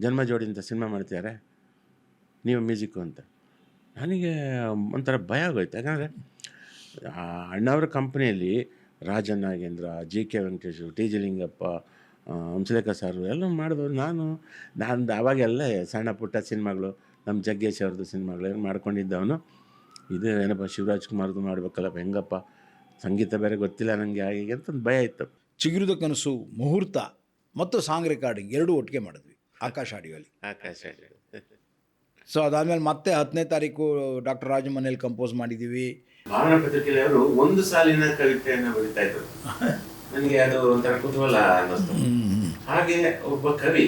ಜನ್ಮ ಜೋಡಿ ಅಂತ ಸಿನಿಮಾ ಮಾಡ್ತಿದ್ದಾರೆ, ನೀವು ಮ್ಯೂಸಿಕ್ಕು ಅಂತ. ನನಗೆ ಒಂಥರ ಭಯ ಆಗೋಯ್ತು. ಯಾಕಂದರೆ ಅಣ್ಣಾವ್ರ ಕಂಪ್ನಿಯಲ್ಲಿ Rajan Nagendra, G K Venkatesh, T G Lingappa, Hamsalekha ಸಾರು ಎಲ್ಲ ಮಾಡಿದವರು. ನಾನು ಆವಾಗೆಲ್ಲ ಸಣ್ಣ ಪುಟ್ಟ ಸಿನಿಮಾಗಳು, ನಮ್ಮ ಜಗ್ಗೇಶ್ ಅವ್ರದ್ದು ಸಿನಿಮಾಗಳು ಮಾಡ್ಕೊಂಡಿದ್ದವನು. ಇದು ಏನಪ್ಪ ಶಿವರಾಜ್ ಕುಮಾರ್ದು ಮಾಡ್ಬೇಕಲ್ಲಪ್ಪ, ಹೆಂಗಪ್ಪ ಸಂಗೀತ ಬೇರೆ ಗೊತ್ತಿಲ್ಲ ನನಗೆ, ಹಾಗೆ ಅಂತಂದು ಭಯ ಇತ್ತು. ಚಿಗುರಿದ ಕನಸು, ಮುಹೂರ್ತ ಮತ್ತು ಸಾಂಗ್ ರೆಕಾರ್ಡಿಂಗ್ ಎರಡೂ ಒಟ್ಟಿಗೆ ಮಾಡಿದ್ವಿ ಆಕಾಶ್ ಆಡಿಯೋಲಿ. ಸೊ ಅದಾದಮೇಲೆ ಮತ್ತೆ 10ನೇ ತಾರೀಕು ಡಾಕ್ಟರ್ ರಾಜ ಮನೇಲಿ ಕಂಪೋಸ್ ಮಾಡಿದ್ದೀವಿ. ಭಾವನ ಪತ್ರಿಕೆಯಲ್ಲಿ ಅವರು ಒಂದು ಸಾಲಿನ ಕವಿತೆಯನ್ನು ಬರೀತಾ ಇದ್ರು. ನನಗೆ ಅದು ಒಂಥರ ಕುತೂಹಲ ಅನ್ನಿಸ್ತು. ಹಾಗೆ ಒಬ್ಬ ಕವಿ,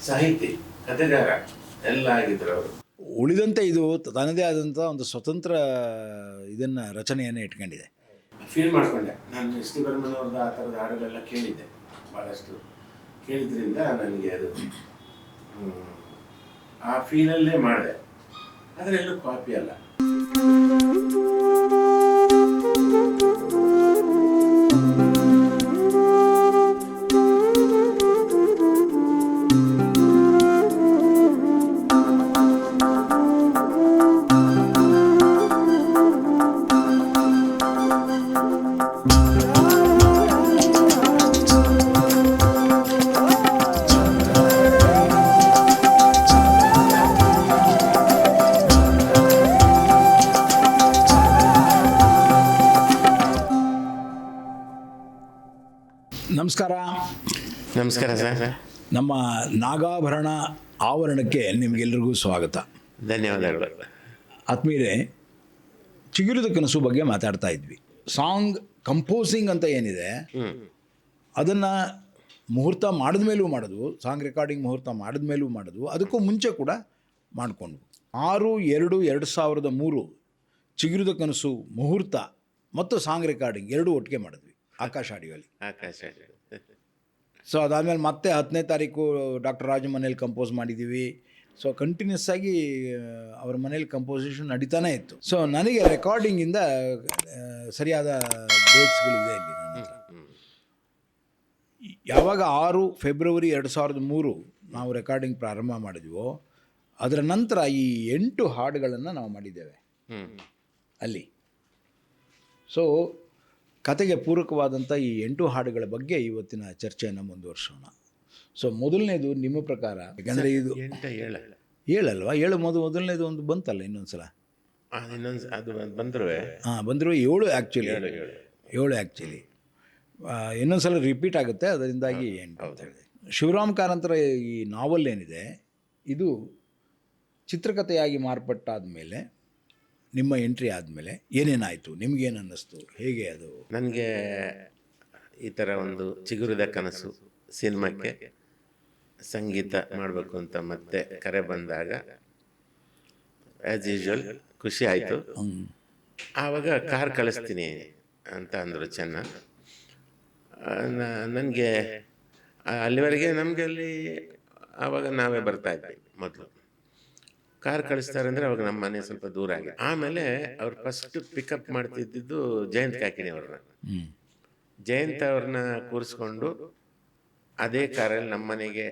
ಸಾಹಿತಿ, ಕಥೆಗಾರ ಎಲ್ಲ ಆಗಿದ್ರು ಅವರು. ಉಳಿದಂತೆ ಇದು ತನ್ನದೇ ಆದಂಥ ಒಂದು ಸ್ವತಂತ್ರ ಇದನ್ನು ರಚನೆಯನ್ನು ಇಟ್ಕೊಂಡಿದೆ. ಫೀಲ್ ಮಾಡಿಕೊಂಡೆ ನಾನು. ಎಸ್ ಟಿ ಬರ್ಮನ್ ಅವ್ರದ್ದು ಆ ಥರದ ಹಾಡುಗಳೆಲ್ಲ ಕೇಳಿದ್ದೆ, ಭಾಳಷ್ಟು ಕೇಳಿದ್ರಿಂದ ನನಗೆ ಅದು ಆ ಫೀಲಲ್ಲೇ ಮಾಡಿದೆ. ಆದರೆ ಎಲ್ಲೂ ಕಾಪಿ ಅಲ್ಲ. ನಮಸ್ಕಾರ. ನಮಸ್ಕಾರ ಸರ್. ನಮ್ಮ ನಾಗಾಭರಣ ಆವರಣಕ್ಕೆ ನಿಮಗೆಲ್ಲರಿಗೂ ಸ್ವಾಗತ. ಧನ್ಯವಾದಗಳು. ಆತ್ಮೀಯರೇ, ಚಿಗುರಿದ ಕನಸು ಬಗ್ಗೆ ಮಾತಾಡ್ತಾ ಇದ್ವಿ. ಸಾಂಗ್ ಕಂಪೋಸಿಂಗ್ ಅಂತ ಏನಿದೆ ಅದನ್ನು ಮುಹೂರ್ತ ಮಾಡಿದ ಮೇಲೂ ಮಾಡೋದು, ಸಾಂಗ್ ರೆಕಾರ್ಡಿಂಗ್ ಮುಹೂರ್ತ ಮಾಡಿದ ಮೇಲೂ ಮಾಡೋದು, ಅದಕ್ಕೂ ಮುಂಚೆ ಕೂಡ ಮಾಡಿಕೊಂಡು 6/2/2003 ಚಿಗುರಿದ ಕನಸು, ಮುಹೂರ್ತ ಮತ್ತು ಸಾಂಗ್ ರೆಕಾರ್ಡಿಂಗ್ ಎರಡೂ ಒಟ್ಟಿಗೆ ಮಾಡಿದ್ವಿ ಆಕಾಶ್ ಆಡಿಯೋಲಿ. ಸೊ ಅದಾದಮೇಲೆ ಮತ್ತೆ 10ನೇ ತಾರೀಕು ಡಾಕ್ಟರ್ ರಾಜ ಮನೇಲಿ ಕಂಪೋಸ್ ಮಾಡಿದ್ದೀವಿ. ಸೊ ಕಂಟಿನ್ಯೂಸ್ ಆಗಿ ಅವ್ರ ಮನೇಲಿ ಕಂಪೋಸಿಷನ್ ನಡೀತಾನೆ ಇತ್ತು. ಸೊ ನನಗೆ ರೆಕಾರ್ಡಿಂಗಿಂದ ಸರಿಯಾದ ಡೇಟ್ಸ್ಗಳಿದೆ ಇಲ್ಲಿ ನನ್ನ ಹತ್ರ. ಯಾವಾಗ 6 ಫೆಬ್ರವರಿ 2003 ನಾವು ರೆಕಾರ್ಡಿಂಗ್ ಪ್ರಾರಂಭ ಮಾಡಿದ್ವೋ ಅದರ ನಂತರ ಈ 8 ಹಾಡುಗಳನ್ನು ನಾವು ಮಾಡಿದ್ದೇವೆ ಅಲ್ಲಿ. ಸೊ ಕತೆಗೆ ಪೂರಕವಾದಂಥ ಈ 8 ಹಾಡುಗಳ ಬಗ್ಗೆ ಇವತ್ತಿನ ಚರ್ಚೆಯನ್ನು ಮುಂದುವರ್ಸೋಣ. ಸೊ ಮೊದಲನೇದು ನಿಮ್ಮ ಪ್ರಕಾರ, ಯಾಕಂದರೆ ಇದು 7 ಅಲ್ವಾ? 7 ಮೊದಲನೇದು ಒಂದು ಬಂತಲ್ಲ ಇನ್ನೊಂದು ಅದು ಬಂದರೂ 7 ಆ್ಯಕ್ಚುಲಿ 7 ಆ್ಯಕ್ಚುಲಿ ಇನ್ನೊಂದು ಸಲ ರಿಪೀಟ್ ಆಗುತ್ತೆ, ಅದರಿಂದಾಗಿ 8 ಅಂತ ಹೇಳಿದೆ. ಶಿವರಾಮ್ ಕಾರಂತರ ಈ ನಾವಲ್ ಏನಿದೆ ಇದು ಚಿತ್ರಕಥೆಯಾಗಿ ಮಾರ್ಪಟ್ಟಾದ ಮೇಲೆ, ನಿಮ್ಮ ಎಂಟ್ರಿ ಆದಮೇಲೆ ಏನೇನಾಯಿತು? ನಿಮಗೇನು ಅನ್ನಿಸ್ತು? ಹೇಗೆ ಅದು? ನನಗೆ ಈ ಥರ ಒಂದು ಚಿಗುರಿದ ಕನಸು ಸಿನಿಮಾಕ್ಕೆ ಸಂಗೀತ ಮಾಡಬೇಕು ಅಂತ ಮತ್ತೆ ಕರೆ ಬಂದಾಗ ಆ್ಯಸ್ ಯೂಶ್ವಲ್ ಖುಷಿ ಆಯಿತು. ಆವಾಗ ಕಾರ್ ಕಳಿಸ್ತೀನಿ ಅಂತ ಅಂದರು ಚೆನ್ನ. ನನಗೆ ಅಲ್ಲಿವರೆಗೆ ನಮಗೆ ಅಲ್ಲಿ ಆವಾಗ ನಾವೇ ಬರ್ತಾಯಿದ್ವಿ. ಮೊದಲು ಕಾರ್ ಕಳಿಸ್ತಾರೆ ಅಂದರೆ ಅವಾಗ ನಮ್ಮ ಮನೆ ಸ್ವಲ್ಪ ದೂರ ಆಗಿ. ಆಮೇಲೆ ಅವ್ರು ಫಸ್ಟ್ ಪಿಕಪ್ ಮಾಡ್ತಿದ್ದು ಜಯಂತ್ ಕಾಕಿಣಿ ಅವ್ರನ್ನ. ಜಯಂತ್ ಅವ್ರನ್ನ ಕೂರಿಸ್ಕೊಂಡು ಅದೇ ಕಾರಲ್ಲಿ ನಮ್ಮ ಮನೆಗೆ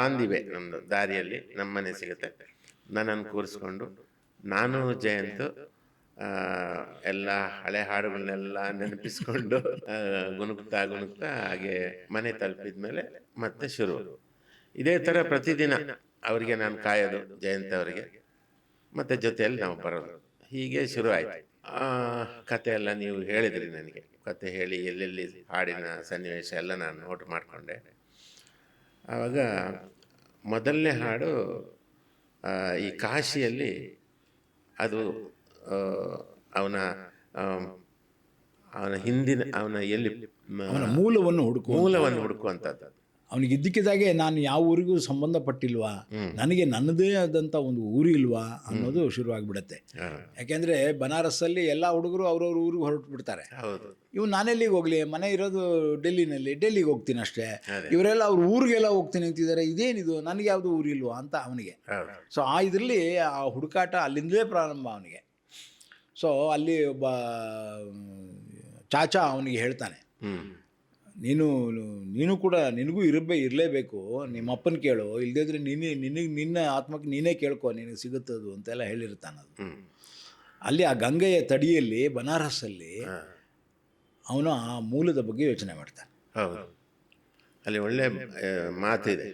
ಆಂದಿವೆ, ನಮ್ಮದು ದಾರಿಯಲ್ಲಿ ನಮ್ಮ ಮನೆ ಸಿಗುತ್ತೆ. ನನ್ನನ್ನು ಕೂರಿಸ್ಕೊಂಡು ನಾನು ಜಯಂತ್ ಎಲ್ಲ ಹಳೆ ಹಾಡುಗಳನ್ನೆಲ್ಲ ನೆನಪಿಸ್ಕೊಂಡು ಗುನುಗ್ತಾ ಹಾಗೆ ಮನೆ ತಲುಪಿದ ಮೇಲೆ ಮತ್ತೆ ಶುರು. ಇದೇ ಥರ ಪ್ರತಿದಿನ ಅವರಿಗೆ ನಾನು ಕಾಯೋದು, ಜಯಂತ್ ಅವರಿಗೆ, ಮತ್ತು ಜೊತೆಯಲ್ಲಿ ನಾವು ಬರೋದು. ಹೀಗೆ ಶುರು ಆಯಿತು. ಕತೆ ಎಲ್ಲ ನೀವು ಹೇಳಿದ್ರಿ ನನಗೆ. ಕತೆ ಹೇಳಿ ಎಲ್ಲೆಲ್ಲಿ ಹಾಡಿನ ಸನ್ನಿವೇಶ ಎಲ್ಲ ನಾನು ನೋಟ್ ಮಾಡಿಕೊಂಡೆ. ಆವಾಗ ಮೊದಲನೇ ಹಾಡು ಈ ಕಾಶಿಯಲ್ಲಿ, ಅದು ಅವನ ಹಿಂದಿನ ಎಲ್ಲಿ ಮೂಲವನ್ನು ಹುಡುಕುವಂಥದ್ದು. ಅವನಿಗೆ ಇದ್ದಕ್ಕಿದ್ದಾಗೆ ನಾನು ಯಾವ ಊರಿಗೂ ಸಂಬಂಧಪಟ್ಟಿಲ್ವಾ, ನನಗೆ ನನ್ನದೇ ಆದಂಥ ಒಂದು ಊರು ಇಲ್ವಾ ಅನ್ನೋದು ಶುರುವಾಗಿಬಿಡುತ್ತೆ. ಯಾಕೆಂದರೆ ಬನಾರಸ್ಸಲ್ಲಿ ಎಲ್ಲ ಹುಡುಗರು ಅವ್ರವ್ರ ಊರಿಗೆ ಹೊರಟು ಬಿಡ್ತಾರೆ. ಇವು ನಾನೆಲ್ಲಿಗೆ ಹೋಗಲಿ, ಮನೆ ಇರೋದು ಡೆಲ್ಲಿಗೆ ಹೋಗ್ತೀನಿ ಅಷ್ಟೇ. ಇವರೆಲ್ಲ ಅವ್ರ ಊರಿಗೆಲ್ಲ ಹೋಗ್ತೀನಿ ಅಂತಿದ್ದಾರೆ, ಇದೇನಿದು, ನನಗೆ ಯಾವುದು ಊರಿಲ್ವಾ ಅಂತ ಅವನಿಗೆ. ಸೊ ಇದರಲ್ಲಿ ಆ ಹುಡುಕಾಟ ಅಲ್ಲಿಂದಲೇ ಪ್ರಾರಂಭ ಅವನಿಗೆ. ಸೊ ಅಲ್ಲಿ ಒಬ್ಬ ಚಾಚಾ ಅವನಿಗೆ ಹೇಳ್ತಾನೆ, ನೀನು ಕೂಡ ನಿನಗೂ ಇರಲೇಬೇಕು, ನಿಮ್ಮ ಅಪ್ಪನ ಕೇಳು, ಇಲ್ಲದಿದ್ರೆ ನಿನ್ನ ಆತ್ಮಕ್ಕೆ ನೀನೇ ಕೇಳ್ಕೊ, ನಿನಗೆ ಸಿಗುತ್ತದು ಅಂತೆಲ್ಲ ಹೇಳಿರ್ತಾನದು. ಅಲ್ಲಿ ಆ ಗಂಗೆಯ ತಡಿಯಲ್ಲಿ ಬನಾರಸ್ಸಲ್ಲಿ ಅವನು ಆ ಮೂಲದ ಬಗ್ಗೆ ಯೋಚನೆ ಮಾಡ್ತಾನೆ. ಹೌದು, ಅಲ್ಲಿ ಒಳ್ಳೆ ಮಾತಿದೆ,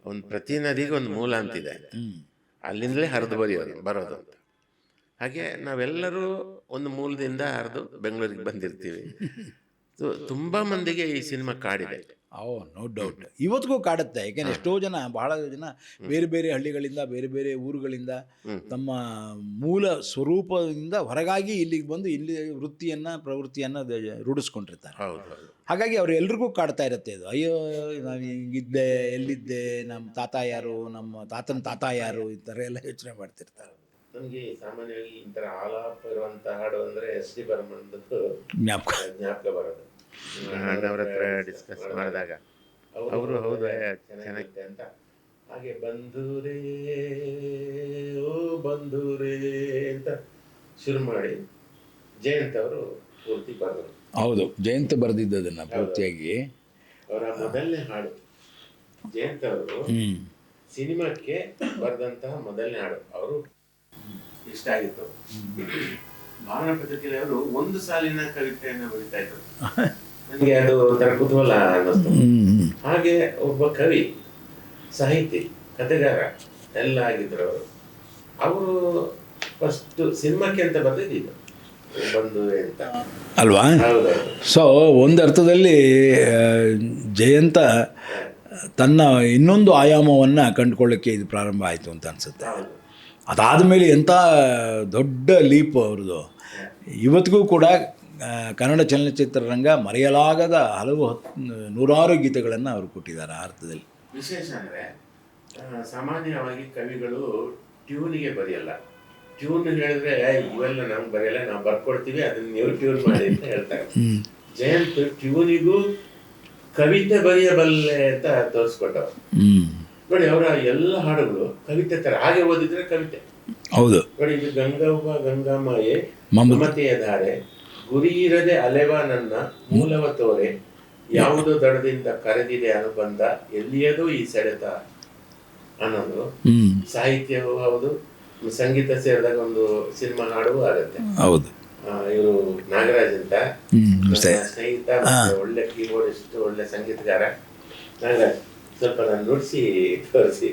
ಒಂದು ಪ್ರತಿ ನದಿಗೆ ಒಂದು ಮೂಲ ಅಂತಿದೆ, ಅಲ್ಲಿಂದಲೇ ಹರಿದು ಬರೋದು ಅಂತ. ಹಾಗೆ ನಾವೆಲ್ಲರೂ ಒಂದು ಮೂಲದಿಂದ ಹರಿದು ಬೆಂಗಳೂರಿಗೆ ಬಂದಿರ್ತೀವಿ. ತುಂಬ ಮಂದಿಗೆ ಈ ಸಿನಿಮಾ ಕಾಡಿದೆ. ನೋ ಡೌಟ್, ಇವತ್ತಿಗೂ ಕಾಡುತ್ತೆ. ಯಾಕೆಂದರೆ ಎಷ್ಟೋ ಜನ, ಬಹಳ ಜನ ಬೇರೆ ಬೇರೆ ಹಳ್ಳಿಗಳಿಂದ, ಬೇರೆ ಬೇರೆ ಊರುಗಳಿಂದ ತಮ್ಮ ಮೂಲ ಸ್ವರೂಪದಿಂದ ಹೊರಗಾಗಿ ಇಲ್ಲಿಗೆ ಬಂದು ಇಲ್ಲಿ ಪ್ರವೃತ್ತಿಯನ್ನು ರೂಢಿಸ್ಕೊಂಡಿರ್ತಾರೆ. ಹಾಗಾಗಿ ಅವರೆಲ್ರಿಗೂ ಕಾಡ್ತಾ ಇರುತ್ತೆ ಇದು. ಅಯ್ಯೋ, ನಾನು ಹಿಂಗಿದ್ದೆ, ಎಲ್ಲಿದ್ದೆ, ನಮ್ಮ ತಾತ ಯಾರು, ನಮ್ಮ ತಾತನ ತಾತ ಯಾರು, ಈ ಥರ ಎಲ್ಲ ಯೋಚನೆ ಮಾಡ್ತಿರ್ತಾರೆ. ನನಗೆ ಸಾಮಾನ್ಯವಾಗಿ ಈ ಥರ ಆಲಾಪ ಇರುವಂಥ ಹಾಡು ಅಂದರೆ ಎಸ್ ಡಿ ಬರ್ಮನ್ದು ಜ್ಞಾಪಕ ಬರೋದು. ಅಣ್ಣವ್ರ ಹತ್ರ ಡಿಸ್ಕಸ್ ಮಾಡಿದಾಗ ಅವರು ಹೌದು ಚೆನ್ನಾಗಿದೆ ಅಂತ. ಹಾಗೆ ಬಂಧುರೇ ಓ ಬಂಧುರೇ ಅಂತ ಶುರು ಮಾಡಿ ಜಯಂತ್ ಅವರು ಪೂರ್ತಿ ಬರೆದರು. ಹೌದು, ಜಯಂತ್ ಬರೆದಿದ್ದದನ್ನು ಪೂರ್ತಿಯಾಗಿ. ಅವರ ಮೊದಲನೇ ಹಾಡು ಜಯಂತ್ ಅವರು ಸಿನಿಮಾಕ್ಕೆ ಬರೆದಂತಹ ಮೊದಲನೇ ಹಾಡು. ಅವರು ಇಷ್ಟ ಆಗಿತ್ತು. ಭಾವನಾ ಪದ್ಧತಿಯಲ್ಲಿ ಅವರು ಒಂದು ಸಾಲಿನ ಕವಿತೆಯನ್ನು ಬರೀತಾ ಇದ್ರು. ನನಗೆ ಅದು ಒಂಥರ ಕುತೂಹಲ ಅನ್ನಿಸ್ತು. ಹಾಗೆ ಒಬ್ಬ ಕವಿ, ಸಾಹಿತಿ, ಕಥೆಗಾರ ಎಲ್ಲ ಆಗಿದ್ರು ಅವರು ಫಸ್ಟ್ ಸಿನಿಮಾಕ್ಕೆ ಅಂತ ಬರೆದಿದ್ದು ಬಂದು ಅಂತ ಅಲ್ವಾ. ಸೊ ಒಂದು ಅರ್ಥದಲ್ಲಿ ಜಯಂತ ತನ್ನ ಇನ್ನೊಂದು ಆಯಾಮವನ್ನು ಕಂಡುಕೊಳ್ಳೋಕ್ಕೆ ಇದು ಪ್ರಾರಂಭ ಆಯಿತು ಅಂತ ಅನಿಸುತ್ತೆ. ಅದಾದ ಮೇಲೆ ಎಂಥ ದೊಡ್ಡ ಲೀಪ್ ಅವ್ರದ್ದು. ಇವತ್ತಿಗೂ ಕೂಡ ಕನ್ನಡ ಚಲನಚಿತ್ರರಂಗ ಮರೆಯಲಾಗದ ನೂರಾರು ಗೀತೆಗಳನ್ನು ಅವರು ಕೊಟ್ಟಿದ್ದಾರೆ. ಆ ಅರ್ಥದಲ್ಲಿ ವಿಶೇಷ ಅಂದರೆ ಸಾಮಾನ್ಯವಾಗಿ ಕವಿಗಳು ಟ್ಯೂನಿಗೆ ಬರೆಯಲ್ಲ. ಟ್ಯೂನ್ ಹೇಳಿದ್ರೆ ಇವೆಲ್ಲ ನಮ್ಗೆ ಬರೆಯಲ್ಲ, ನಾವು ಬರ್ಕೊಡ್ತೀವಿ, ಅದನ್ನ ನೀವು ಟ್ಯೂನ್ ಮಾಡಿ ಅಂತ ಹೇಳ್ತಾರೆ. ಜಯಂತ್ ಟ್ಯೂನಿಗೂ ಕವಿತೆ ಬರೆಯಬಲ್ಲೆ ಅಂತ ತೋರಿಸ್ಕೊಟ್ಟವ್ರು. ನೋಡಿ, ಅವರ ಎಲ್ಲ ಹಾಡುಗಳು ಕವಿತೆ ತರ. ಹಾಗೆ ಓದಿದ್ರೆ ಕವಿತೆ. ಹೌದು ನೋಡಿ, ಇದು ಗಂಗವ್ವ ಗಂಗಾಮಾಯೆ ಮಮತೆಯ ಧಾರೆ, ಗುರಿ ಇರದೆ ಅಲೆವ ನನ್ನ ಮೂಲವ ತೋರೆ, ಯಾವುದೋ ದಡದಿಂದ ಕರೆದಿದೆ ಅನುಬಂಧ, ಎಲ್ಲಿಯದೋ ಈ ಸೆಳೆತ ಅನ್ನೋದು ಸಾಹಿತ್ಯವೂ ಹೌದು, ಸಂಗೀತ ಸೇರಿದಾಗ ಒಂದು ಸಿನಿಮಾ ಹಾಡುವು ಆಗುತ್ತೆ. ಹೌದು. ಇವರು ನಾಗರಾಜ್ ಅಂತ ಸ್ನೇಹಿತ, ಒಳ್ಳೆ ಕೀಬೋರ್ಡಿಸ್ಟ್, ಒಳ್ಳೆ ಸಂಗೀತಗಾರ ನಾಗರಾಜ್. ಸ್ವಲ್ಪ ನಾನು ನುಡಿಸಿ ತೋರಿಸಿ.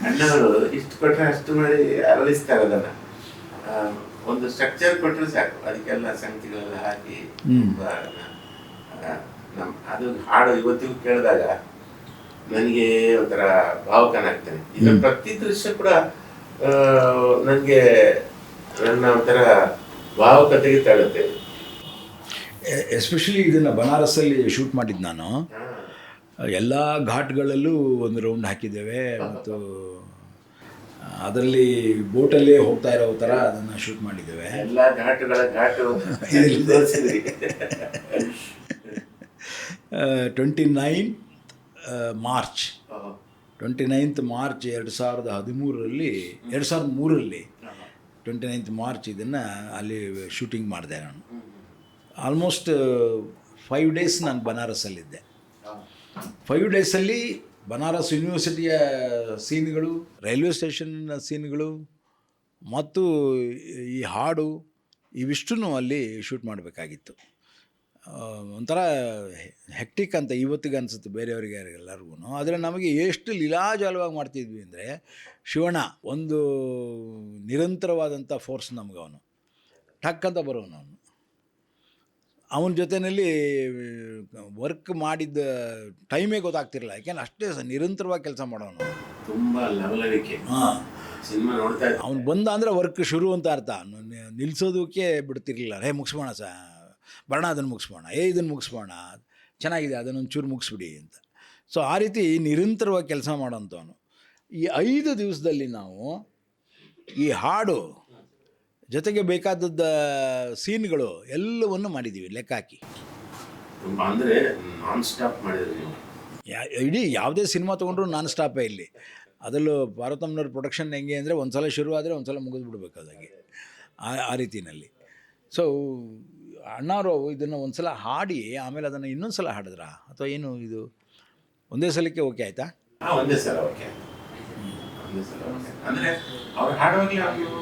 ಅಣ್ಣವರು ಇಷ್ಟು ಕೊಟ್ಟರೆ ಅಷ್ಟು ಮಾಡಿ ಅರಳಿಸ್ತಾರೆ. ಅದನ್ನ ಒಂದು ಸ್ಟ್ರಕ್ಚರ್ ಕೊಟ್ಟರೆ ಸಾಕು, ಅದಕ್ಕೆಲ್ಲ ಸಂಗತಿಗಳೆಲ್ಲ ಹಾಕಿ ಅದು ಹಾಡು ಇವತ್ತಿಗೂ ಕೇಳಿದಾಗ ನನಗೆ ಒಂಥರ ಭಾವುಕನಾಗ್ತೇನೆ. ಇದು ಪ್ರತಿ ದೃಶ್ಯ ಕೂಡ ನನಗೆ ನನ್ನ ಒಂಥರ ಭಾವುಕತೆಗೆ ತಳ್ಳುತ್ತೆ. ಎಸ್ಪೆಷಲಿ ಇದನ್ನು ಬನಾರಸ್ಸಲ್ಲಿ ಶೂಟ್ ಮಾಡಿದ್ದು ನಾನು. ಎಲ್ಲ ಘಾಟ್ಗಳಲ್ಲೂ ಒಂದು ರೌಂಡ್ ಹಾಕಿದ್ದೇವೆ ಮತ್ತು ಅದರಲ್ಲಿ ಬೋಟಲ್ಲೇ ಹೋಗ್ತಾ ಇರೋ ಥರ ಅದನ್ನು ಶೂಟ್ ಮಾಡಿದ್ದೇವೆ. ಎಲ್ಲ ಘಾಟು 29th ಮಾರ್ಚ್ 2013ರಲ್ಲಿ 29th ಮಾರ್ಚ್ ಇದನ್ನು ಅಲ್ಲಿ ಶೂಟಿಂಗ್ ಮಾಡಿದೆ ನಾನು. ಆಲ್ಮೋಸ್ಟ್ 5 days ನಾನು ಬನಾರಸ್ಸಲ್ಲಿದ್ದೆ. 5 daysಲ್ಲಿ ಬನಾರಸ್ ಯೂನಿವರ್ಸಿಟಿಯ ಸೀನ್ಗಳು, ರೈಲ್ವೆ ಸ್ಟೇಷನ್ನ ಸೀನ್ಗಳು ಮತ್ತು ಈ ಹಾಡು ಇವಿಷ್ಟೂ ಅಲ್ಲಿ ಶೂಟ್ ಮಾಡಬೇಕಾಗಿತ್ತು. ಒಂಥರ ಹೆಕ್ಟಿಕ್ ಅಂತ ಇವತ್ತಿಗೆ ಅನಿಸುತ್ತೆ ಬೇರೆಯವರಿಗೆ ಎಲ್ಲರಿಗೂ. ಆದರೆ ನಮಗೆ ಎಷ್ಟು ಲೀಲಾಜಾಲವಾಗಿ ಮಾಡ್ತಿದ್ವಿ ಅಂದರೆ, ಶಿವಣ್ಣ ಒಂದು ನಿರಂತರವಾದಂಥ ಫೋರ್ಸ್ ನಮಗೆ. ಅವನು ಟಕ್ ಅಂತ ಬರೋನು. ಅವನು ಅವನ ಜೊತೆಯಲ್ಲಿ ವರ್ಕ್ ಮಾಡಿದ್ದ ಟೈಮೇ ಗೊತ್ತಾಗ್ತಿರಲಿಲ್ಲ, ಯಾಕೆಂದ್ರೆ ಅಷ್ಟೇ ನಿರಂತರವಾಗಿ ಕೆಲಸ ಮಾಡೋನು. ತುಂಬ ಲವಲವಿಕೆ. ಹಾಂ, ಸಿನಿಮಾ ನೋಡ್ತಾ ಇದ್ದೆ. ಅವ್ನು ಬಂದ ಅಂದರೆ ವರ್ಕ್ ಶುರು ಅಂತ ಅರ್ಥ. ನಿಲ್ಲಿಸೋದಕ್ಕೆ ಬಿಡ್ತಿರ್ಲಿಲ್ಲ. ಮುಗಿಸ್ಬೋಣ ಬರೋಣ, ಅದನ್ನು ಮುಗಿಸ್ಬೋಣ, ಇದನ್ನು ಮುಗಿಸ್ಬೋಣ, ಚೆನ್ನಾಗಿದೆ ಅದನ್ನೊಂದು ಚೂರು ಮುಗಿಸ್ಬಿಡಿ ಅಂತ. ಸೊ ಆ ರೀತಿ ನಿರಂತರವಾಗಿ ಕೆಲಸ ಮಾಡೋಂಥವನು. ಈ 5 ದಿವಸದಲ್ಲಿ ನಾವು ಈ ಹಾಡು ಜೊತೆಗೆ ಬೇಕಾದದ್ದ ಸೀನ್ಗಳು ಎಲ್ಲವನ್ನು ಮಾಡಿದ್ದೀವಿ ಲೆಕ್ಕ ಹಾಕಿ. ತುಂಬ ಅಂದರೆ ನಾನ್ ಸ್ಟಾಪ್ ಮಾಡಿದ್ರಿ ನೀವು. ಇಡೀ ಯಾವುದೇ ಸಿನಿಮಾ ತೊಗೊಂಡ್ರು ನಾನ್ ಸ್ಟಾಪೇ ಇಲ್ಲಿ. ಅದರಲ್ಲೂ ಪಾರ್ವತಮ್ಮನವ್ರ ಪ್ರೊಡಕ್ಷನ್ ಹೆಂಗೆ ಅಂದರೆ ಒಂದು ಸಲ ಶುರುವಾದರೆ ಒಂದು ಸಲ ಮುಗಿದ್ಬಿಡ್ಬೇಕು ಅದಾಗೆ, ಆ ರೀತಿಯಲ್ಲಿ. ಸೊ ಅಣ್ಣವರು ಇದನ್ನು ಒಂದು ಸಲ ಹಾಡಿ ಆಮೇಲೆ ಅದನ್ನು ಇನ್ನೊಂದು ಸಲ ಹಾಡಿದ್ರಾ ಅಥವಾ ಏನು ಇದು ಒಂದೇ ಸಲಕ್ಕೆ ಓಕೆ ಆಯಿತಾ? ಒಂದೇ ಸಲ ಓಕೆ. ಒಂದೇ ಸಲ ಓಕೆ ಅಂದರೆ ಅವ್ರು ಹಾಡುವಾಗಲೇ ಅವರು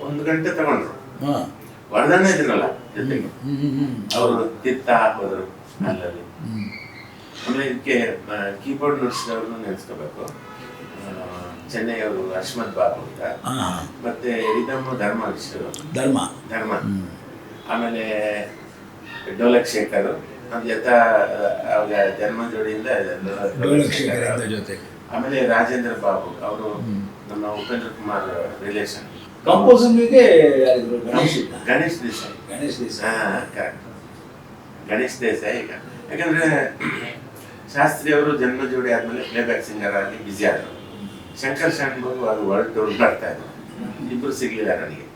1 ಗಂಟೆ ತಗೊಂಡ್ರು. ಹಾಂ, ವರದಾನ ಇದ್ರಲ್ಲ ಜೊತೆಗೆ, ಅವರು ತಿತ್ತ ಹಾಕೋದ್ರು ಅಲ್ಲಲ್ಲಿ. ಆಮೇಲೆ ಇದಕ್ಕೆ ಕೀಬೋರ್ಡ್ ನುಡಿಸಿದವ್ರನ್ನ ನೆನೆಸ್ಕೋಬೇಕು. ಚೆನ್ನೈ ಅವರು ಅಶ್ಮತ್ ಬಾಬು ಅಂತ, ಮತ್ತೆ ರಿದಮ್ ಧರ್ಮ, ಆಮೇಲೆ ಡೋಲಕ್ ಶೇಖರ್, ಅವಾಗ ಜನ್ಮ ಜೋಡಿಯಿಂದ ಆಮೇಲೆ ರಾಜೇಂದ್ರ ಬಾಬು ಅವರು ನಮ್ಮ ಉಪೇಂದ್ರ ಕುಮಾರ್ ರಿಲೇಷನ್. ಕಂಪೋಸಿಂಗಿಗೆ ಗಣೇಶ್ ದೇಸಾಯಿ. ಗಣೇಶ್ ದೇಸಾಯಿ ಈಗ ಯಾಕಂದ್ರೆ ಶಾಸ್ತ್ರಿ ಅವರು ಜನ್ಮ ಜೋಡಿ ಆದ್ಮೇಲೆ ಪ್ಲೇಬ್ಯಾಕ್ ಸಿಂಗರ್ ಆಗಿ ಬ್ಯುಸಿ ಆದರು. ಶಂಕರ್ ಶಾನ್ಭೋಗ್ ಅದು ವರ್ಲ್ಡ್ ಮಾಡ್ತಾ ಇದ್ರು, ಇಬ್ಬರು ಸಿಗ್ಲಿಲ್ಲ ನನಗೆ.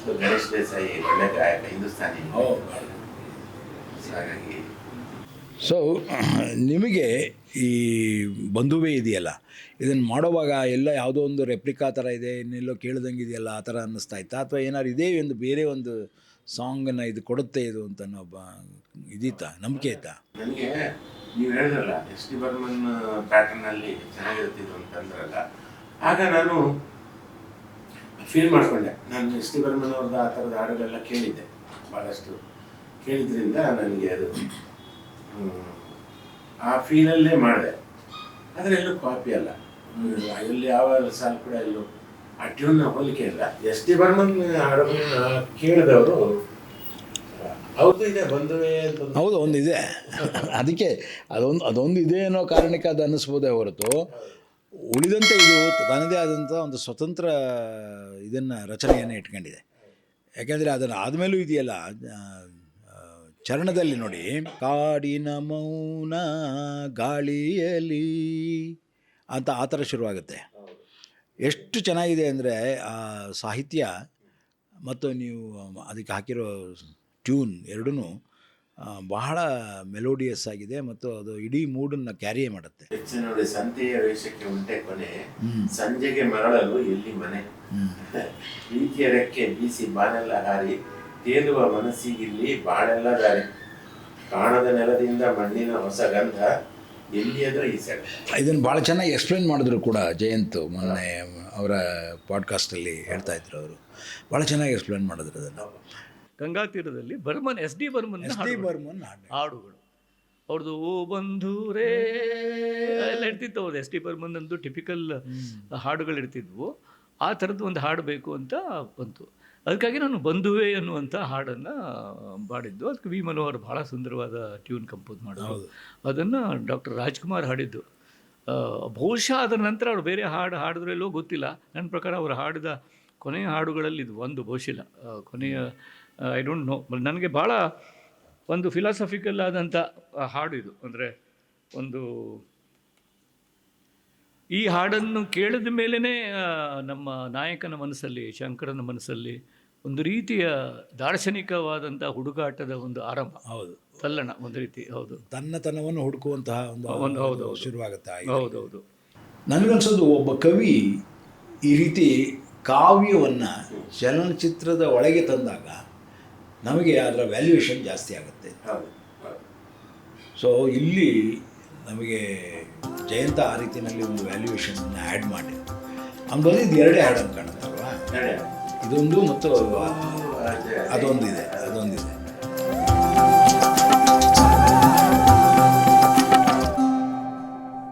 ಸೊ ಗಣೇಶ್ ದೇಸಾಯಿ ಒಳ್ಳೆ ಗಾಯಕ, ಹಿಂದೂಸ್ತಾನಿ. ಹಾಗಾಗಿ ಸೊ ನಿಮಗೆ ಈ ಬಂಧುವೇ ಇದೆಯಲ್ಲ, ಇದನ್ನು ಮಾಡೋವಾಗ ಎಲ್ಲ ಯಾವುದೋ ಒಂದು ರೆಪ್ಲಿಕಾ ಥರ ಇದೆ, ಇನ್ನೆಲ್ಲೋ ಕೇಳ್ದಂಗೆ ಇದೆಯಲ್ಲ ಆ ಥರ ಅನ್ನಿಸ್ತಾ ಇತ್ತಾ, ಅಥವಾ ಏನಾದ್ರು ಇದೇ ಒಂದು ಬೇರೆ ಒಂದು ಸಾಂಗನ್ನು ಇದು ಕೊಡುತ್ತೆ ಇದು ಅಂತ ಒಬ್ಬ ಇದಿತ್ತಾ, ನಂಬಿಕೆ ಇತ್ತಾ? ನನಗೆ ನೀವು ಹೇಳಿದ್ರಲ್ಲ ಎಸ್ ಟಿ ಬರ್ಮನ್ ಪ್ಯಾಟರ್ನಲ್ಲಿ ಚೆನ್ನಾಗಿರ್ತಿದ್ದು ಅಂತಂದ್ರಲ್ಲ, ಆಗ ನಾನು ಫೀಲ್ ಮಾಡಿಕೊಂಡೆ. ನಾನು ಎಸ್ ಟಿ ಬರ್ಮನ್ ಅವ್ರದ್ದು ಆ ಥರದ ಹಾಡುಗಳೆಲ್ಲ ಕೇಳಿದ್ದೆ, ಭಾಳಷ್ಟು ಕೇಳಿದ್ರಿಂದ ನನಗೆ ಅದು ಆ ಫೀಲಲ್ಲೇ ಮಾಡಿದೆ. ಆದರೆ ಎಲ್ಲೂ ಕಾಪಿ ಅಲ್ಲ, ಎಲ್ಲಿ ಯಾವ ಸಾಲು ಕೂಡ ಎಲ್ಲೂ ಆ ಟ್ಯೂನ್ನ ಹೋಲಿಕೆ ಇಲ್ಲ. ಎಸ್ ಟಿ ಬರ್ಮನ್ ಹಾಡುಗಳನ್ನ ಕೇಳಿದವರು ಹೌದು ಇದೆ ಬಂಧುವೇ ಅಂತ. ಹೌದು, ಒಂದಿದೆ. ಅದಕ್ಕೆ ಅದೊಂದು ಇದೆ ಅನ್ನೋ ಕಾರಣಕ್ಕೆ ಅದು ಅನ್ನಿಸ್ಬೋದೇ ಹೊರತು ಉಳಿದಂತೆ ಇದು ತನ್ನದೇ ಆದಂಥ ಒಂದು ಸ್ವತಂತ್ರ ಇದನ್ನು ರಚನೆಯನ್ನು ಇಟ್ಕೊಂಡಿದೆ. ಯಾಕೆಂದರೆ ಅದನ್ನು ಆದಮೇಲೂ ಇದೆಯಲ್ಲ ಚರಣದಲ್ಲಿ ನೋಡಿ, ಕಾಡಿನ ಮೌನ ಗಾಳಿಯಲ್ಲಿ ಅಂತ ಆ ಥರ ಶುರುವಾಗುತ್ತೆ. ಎಷ್ಟು ಚೆನ್ನಾಗಿದೆ ಅಂದರೆ ಆ ಸಾಹಿತ್ಯ ಮತ್ತು ನೀವು ಅದಕ್ಕೆ ಹಾಕಿರೋ ಟ್ಯೂನ್ ಎರಡೂ ಬಹಳ ಮೆಲೋಡಿಯಸ್ ಆಗಿದೆ ಮತ್ತು ಅದು ಇಡೀ ಮೂಡನ್ನು ಕ್ಯಾರಿ ಮಾಡುತ್ತೆ. ನೋಡಿ, ಸಂತೆಯ ವೇಷಕ್ಕೆ ಉಂಟೆ ಕೊನೆ, ಸಂಜೆಗೆ ಮರಳಲು ಎಲ್ಲಿ ಮನೆ, ಪ್ರೀತಿಯ ರೆಕ್ಕೆ ಬೀಸಿ ಬಾನೆಲ್ಲ ಹಾರಿ, ತೇಲುವ ಮನಸ್ಸಿಗಿಲ್ಲಿ ಬಾಳೆಲ್ಲ ದಾರಿ, ಕಾಣದ ನೆಲದಿಂದ ಮಣ್ಣಿನ ಹೊಸ ಗಂಧ, ಎಲ್ಲಿಯಾದ್ರೂ ಈ ಸೆಟ್. ಇದನ್ನು ಭಾಳ ಚೆನ್ನಾಗಿ ಎಕ್ಸ್ಪ್ಲೇನ್ ಮಾಡಿದ್ರು ಕೂಡ ಜಯಂತ್, ಮೊನ್ನೆ ಅವರ ಪಾಡ್ಕಾಸ್ಟಲ್ಲಿ ಹೇಳ್ತಾ ಇದ್ರು. ಅವರು ಭಾಳ ಚೆನ್ನಾಗಿ ಎಕ್ಸ್ಪ್ಲೇನ್ ಮಾಡಿದ್ರು ಅದನ್ನು. ಗಂಗಾ ತೀರದಲ್ಲಿ ಬರ್ಮನ್ ಎಸ್ ಡಿ ಬರ್ಮನ್ ಹಾಡುಗಳು ಅವ್ರದ್ದು ಓ ಬಂಧೂರೇ ಎಲ್ಲ ಇರ್ತಿತ್ತು. ಅವ್ರದ್ದು ಎಸ್ ಡಿ ಬರ್ಮನ್ ಅಂದು ಟಿಪಿಕಲ್ ಹಾಡುಗಳು ಇರ್ತಿದ್ವು. ಆ ಥರದ್ದು ಒಂದು ಹಾಡು ಬೇಕು ಅಂತ ಬಂತು. ಅದಕ್ಕಾಗಿ ನಾನು ಬಂಧುವೆ ಅನ್ನುವಂಥ ಹಾಡನ್ನು ಮಾಡಿದ್ದು. ಅದಕ್ಕೆ ವಿ ಮನೋಹರ್ ಭಾಳ ಸುಂದರವಾದ ಟ್ಯೂನ್ ಕಂಪೋಸ್ ಮಾಡೋದು. ಅದನ್ನು ಡಾಕ್ಟರ್ ರಾಜ್ಕುಮಾರ್ ಹಾಡಿದ್ದು. ಬಹುಶಃ ಅದರ ನಂತರ ಅವ್ರು ಬೇರೆ ಹಾಡು ಹಾಡಿದ್ರೆಲ್ಲೋ ಗೊತ್ತಿಲ್ಲ. ನನ್ನ ಪ್ರಕಾರ ಅವರು ಹಾಡಿದ ಕೊನೆಯ ಹಾಡುಗಳಲ್ಲಿ ಇದು ಒಂದು ಬಹುಶಃ ಕೊನೆಯ, ಐ ಡೋಂಟ್ ನೋ. ನನಗೆ ಭಾಳ ಒಂದು ಫಿಲಾಸಫಿಕಲ್ ಆದಂಥ ಹಾಡು ಇದು. ಅಂದರೆ ಒಂದು ಈ ಹಾಡನ್ನು ಕೇಳಿದ ಮೇಲೇ ನಮ್ಮ ನಾಯಕನ ಮನಸ್ಸಲ್ಲಿ, ಶಂಕರನ ಮನಸ್ಸಲ್ಲಿ ಒಂದು ರೀತಿಯ ದಾರ್ಶನಿಕವಾದಂಥ ಹುಡುಗಾಟದ ಒಂದು ಆರಂಭ. ಹೌದು, ತಲ್ಲಣ ಒಂದು ರೀತಿ. ಹೌದು, ತನ್ನತನವನ್ನು ಹುಡುಕುವಂತಹ ಒಂದು ಹೌದು ಶುರುವಾಗುತ್ತೆ. ಹೌದೌದು. ನನಗನ್ಸೋದು ಒಬ್ಬ ಕವಿ ಈ ರೀತಿ ಕಾವ್ಯವನ್ನು ಚಲನಚಿತ್ರದ ಒಳಗೆ ತಂದಾಗ ನಮಗೆ ಅದರ ವ್ಯಾಲ್ಯೂಯೇಷನ್ ಜಾಸ್ತಿ ಆಗುತ್ತೆ. ಸೊ ಇಲ್ಲಿ ನಮಗೆ ಜಯಂತ ಆ ರೀತಿಯಲ್ಲಿ ಒಂದು ವ್ಯಾಲ್ಯೂಯೇಷನ್ನ ಆ್ಯಡ್ ಮಾಡಿ ಅಂಬೋದು ಇದು 2 ಹಾಡು ಅಂತ ಕಾಣುತ್ತಲ್ವಾ? ಇದೊಂದು ಮತ್ತು ಅದೊಂದು ಇದೆ.